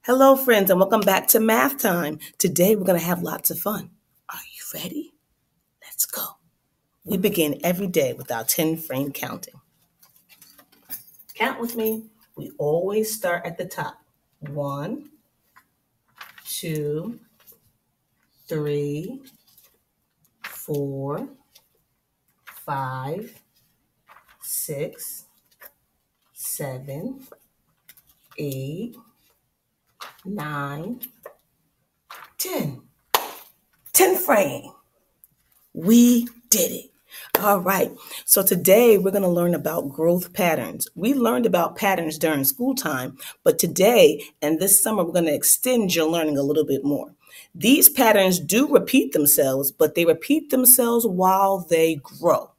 Hello, friends, and welcome back to Math Time. Today, we're going to have lots of fun. Are you ready? Let's go. We begin every day with our 10-frame counting. Count with me. We always start at the top. 1, 2, 3, 4, 5, 6, 7, 8, 9, 10. 10 frame. We did it. All right. So today we're going to learn about growth patterns. We learned about patterns during school time, but today and this summer we're going to extend your learning a little bit more. These patterns do repeat themselves, but they repeat themselves while they grow.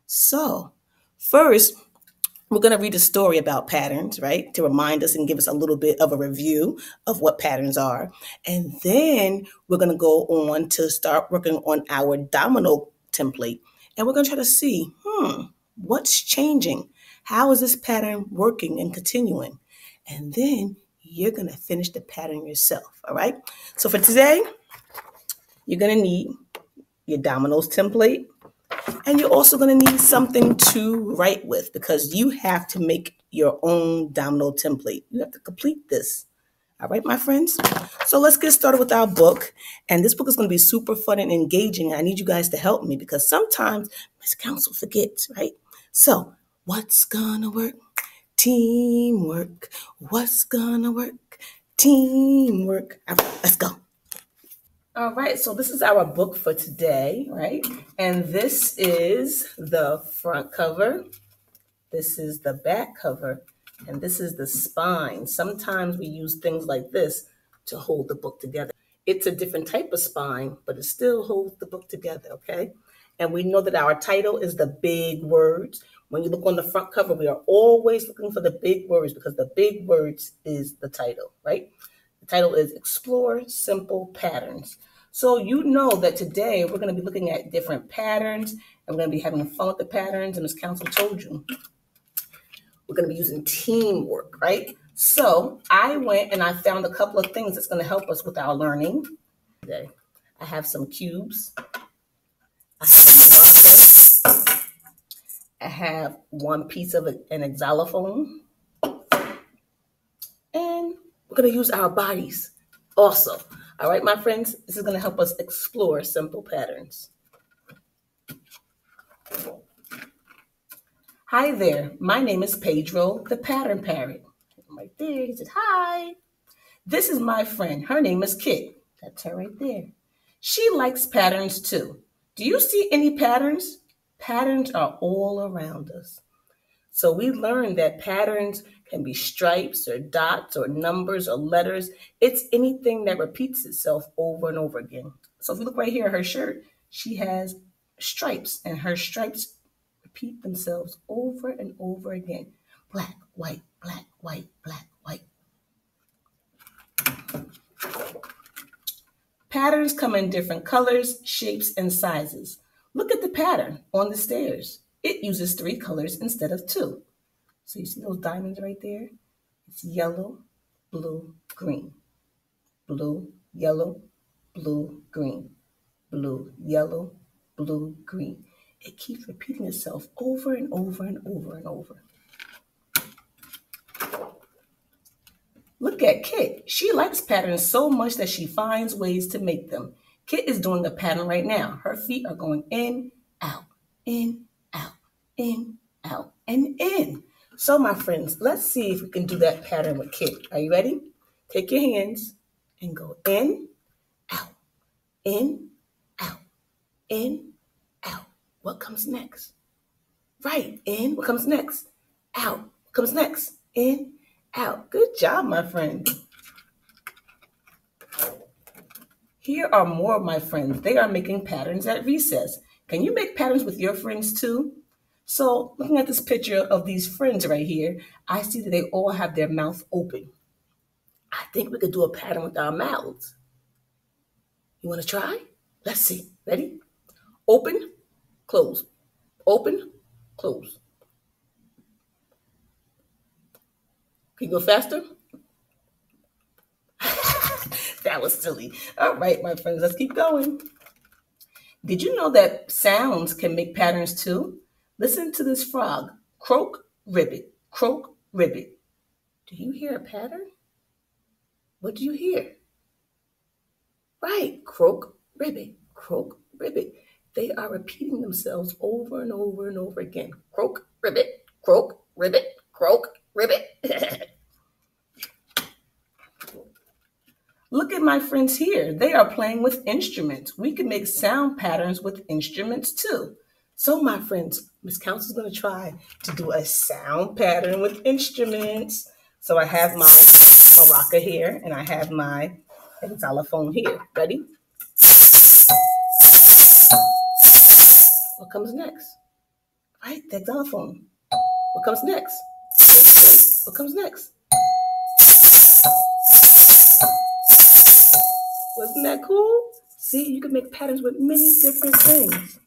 So first, we're going to read a story about patterns, right? To remind us and give us a little bit of a review of what patterns are. And then we're going to go on to start working on our domino template. And we're going to try to see, what's changing? How is this pattern working and continuing? And then you're going to finish the pattern yourself, all right? So for today, you're going to need your dominoes template. And you're also going to need something to write with because you have to make your own domino template. You have to complete this. All right, my friends? So let's get started with our book. And this book is going to be super fun and engaging. I need you guys to help me because sometimes Miss Council forgets, right? So what's going to work? Teamwork. What's going to work? Teamwork. All right, let's go. All right, so this is our book for today, right? And this is the front cover, this is the back cover, and this is the spine. Sometimes we use things like this to hold the book together. It's a different type of spine, but it still holds the book together, okay? And we know that our title is the big words. When you look on the front cover, we are always looking for the big words because the big words is the title, right? The title is Explore Simple Patterns. So you know that today we're going to be looking at different patterns and we're going to be having fun with the patterns. And as Council told you, we're going to be using teamwork, right? So I went and I found a couple of things that's going to help us with our learning today. I have some cubes. I have a marker. I have one piece of an xylophone. And we're going to use our bodies also. All right, my friends, this is going to help us explore simple patterns. Hi there, my name is Pedro, the pattern parrot. Right there, he said, hi. This is my friend, her name is Kit. That's her right there. She likes patterns too. Do you see any patterns? Patterns are all around us. So we learned that patterns can be stripes or dots or numbers or letters. It's anything that repeats itself over and over again. So if you look right here at her shirt, she has stripes and her stripes repeat themselves over and over again. Black, white, black, white, black, white. Patterns come in different colors, shapes, and sizes. Look at the pattern on the stairs. It uses 3 colors instead of 2. So you see those diamonds right there? It's yellow, blue, green. Blue, yellow, blue, green. Blue, yellow, blue, green. It keeps repeating itself over and over and over and over. Look at Kit. She likes patterns so much that she finds ways to make them. Kit is doing a pattern right now. Her feet are going in, out, in, out, in, out, and in. So my friends, let's see if we can do that pattern with Kit. Are you ready? Take your hands and go in, out, in, out, in, out. What comes next? Right, in. What comes next? Out. What comes next? In, out. Good job, my friend. Here are more of my friends. They are making patterns at recess. Can you make patterns with your friends too? So looking at this picture of these friends right here, I see that they all have their mouth open. I think we could do a pattern with our mouths. You want to try? Let's see. Ready? Open, close. Open, close. Can you go faster? That was silly. All right, my friends, let's keep going. Did you know that sounds can make patterns too? Listen to this frog. Croak, ribbit, croak, ribbit. Do you hear a pattern? What do you hear? Right, croak, ribbit, croak, ribbit. They are repeating themselves over and over and over again. Croak, ribbit, croak, ribbit, croak, ribbit. Look at my friends here. They are playing with instruments. We can make sound patterns with instruments too. So my friends, Miss Council's going to try to do a sound pattern with instruments. So I have my maraca here and I have my xylophone here. Ready? What comes next? Right, the xylophone. What comes next? What comes next? Wasn't that cool? See, you can make patterns with many different things.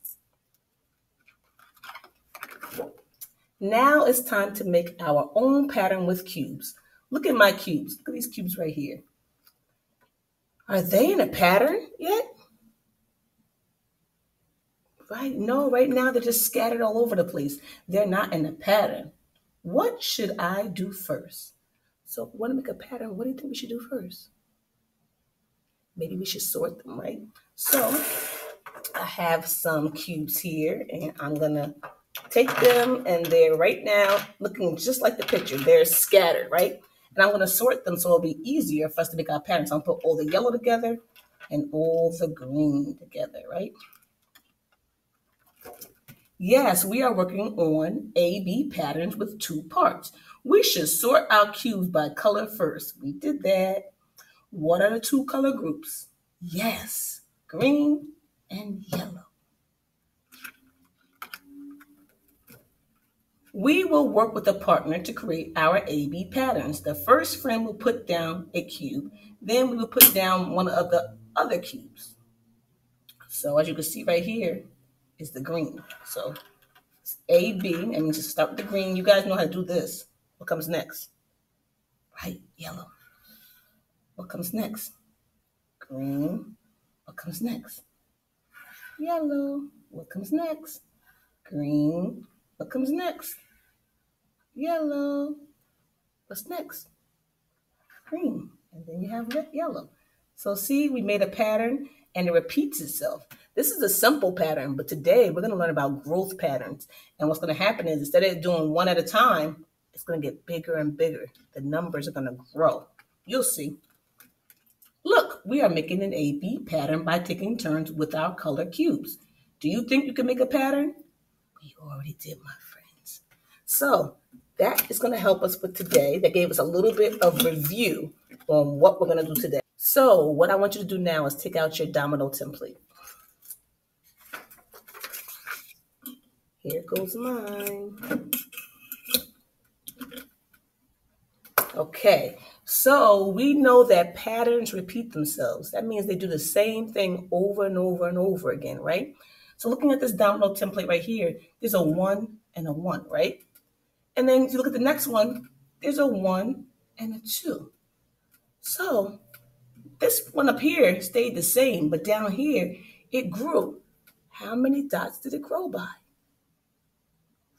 Now it's time to make our own pattern with cubes. Look at my cubes. Look at these cubes right here. Are they in a pattern yet? Right? No, right now they're just scattered all over the place. They're not in a pattern. What should I do first? So if we want to make a pattern, what do you think we should do first? Maybe we should sort them, right? So I have some cubes here and I'm gonna take them and they're right now looking just like the picture. They're scattered, right? And I'm gonna sort them so it'll be easier for us to make our patterns. So I'll put all the yellow together and all the green together, right? Yes, we are working on A-B patterns with 2 parts. We should sort our cubes by color first. We did that. What are the 2 color groups? Yes, green and yellow. We will work with a partner to create our A-B patterns. The first friend will put down a cube, then we will put down one of the other cubes. So as you can see right here is the green. So it's A-B, and you just start with the green. You guys know how to do this. What comes next? Right, yellow. What comes next? Green. What comes next? Yellow. What comes next? Green. What comes next? Yellow. What's next? Green. And then you have yellow. So see, we made a pattern and it repeats itself. This is a simple pattern, but today we're going to learn about growth patterns. And what's going to happen is instead of doing one at a time, it's going to get bigger and bigger. The numbers are going to grow. You'll see. Look, we are making an A-B pattern by taking turns with our color cubes. Do you think you can make a pattern? We already did, my friends. So that is going to help us with today. That gave us a little bit of review on what we're going to do today. So what I want you to do now is take out your domino template. Here goes mine. Okay, so we know that patterns repeat themselves. That means they do the same thing over and over and over again, right? So looking at this domino template right here, there's a 1 and a 1, right? And then if you look at the next one, there's a 1 and a 2. So this one up here stayed the same, but down here, it grew. How many dots did it grow by?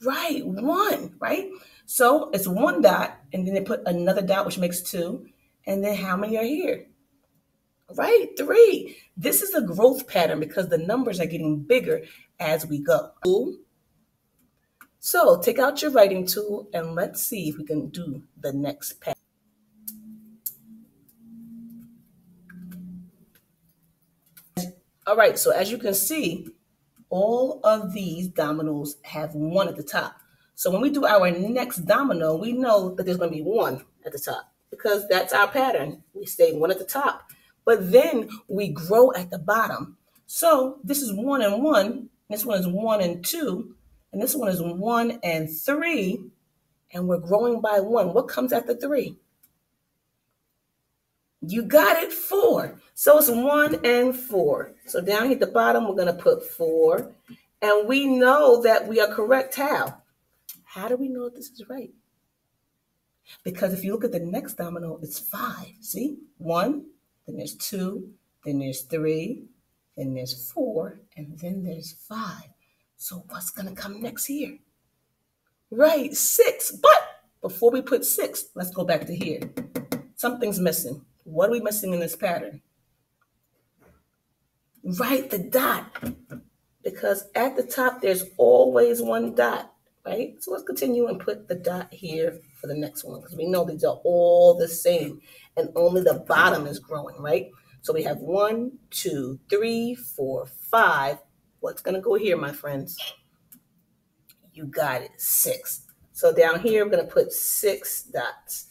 Right, 1, right? So it's 1 dot, and then they put another dot, which makes 2. And then how many are here? Right, 3. This is a growth pattern because the numbers are getting bigger as we go. So take out your writing tool and let's see if we can do the next pattern. All right, so as you can see, all of these dominoes have 1 at the top. So when we do our next domino, we know that there's going to be 1 at the top because that's our pattern. We stay 1 at the top, but then we grow at the bottom. So this is 1 and 1. This one is 1 and 2. And this one is 1 and 3. And we're growing by 1. What comes after 3? You got it, 4. So it's 1 and 4. So down here at the bottom, we're going to put 4. And we know that we are correct. How? How do we know if this is right? Because if you look at the next domino, it's 5. See? 1, then there's 2, then there's 3, then there's 4, and then there's 5. So what's going to come next here? Right, 6. But before we put 6, let's go back to here. Something's missing. What are we missing in this pattern? Right, the dot. Because at the top, there's always one dot, right? So let's continue and put the dot here for the next one, because we know these are all the same, and only the bottom is growing, right? So we have 1, 2, 3, 4, 5. What's going to go here, my friends? You got it, 6. So down here, I'm going to put 6 dots.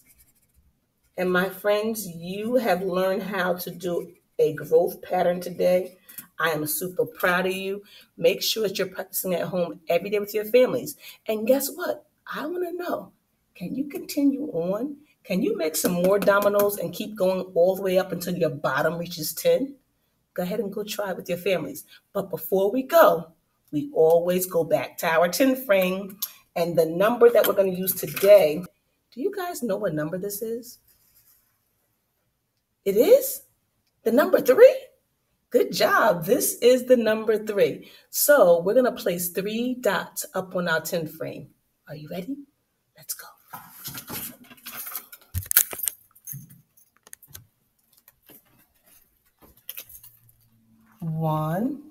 And my friends, you have learned how to do a growth pattern today. I am super proud of you. Make sure that you're practicing at home every day with your families. And guess what? I want to know, can you continue on? Can you make some more dominoes and keep going all the way up until your bottom reaches 10? Go ahead and go try it with your families. But before we go, we always go back to our 10 frame. And the number that we're going to use today, do you guys know what number this is? It is the number 3. Good job. This is the number 3. So we're going to place 3 dots up on our 10 frame. Are you ready? Let's go. 1,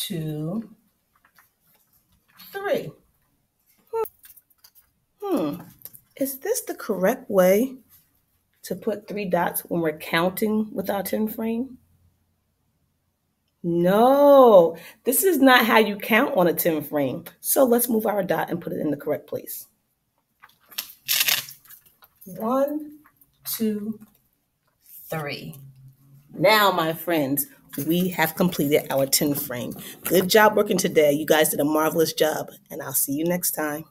2, 3. Is this the correct way to put 3 dots when we're counting with our 10 frame? No, this is not how you count on a 10 frame. So let's move our dot and put it in the correct place. 1, 2, 3. Now, my friends, we have completed our 10 frame. Good job working today. You guys did a marvelous job, and I'll see you next time.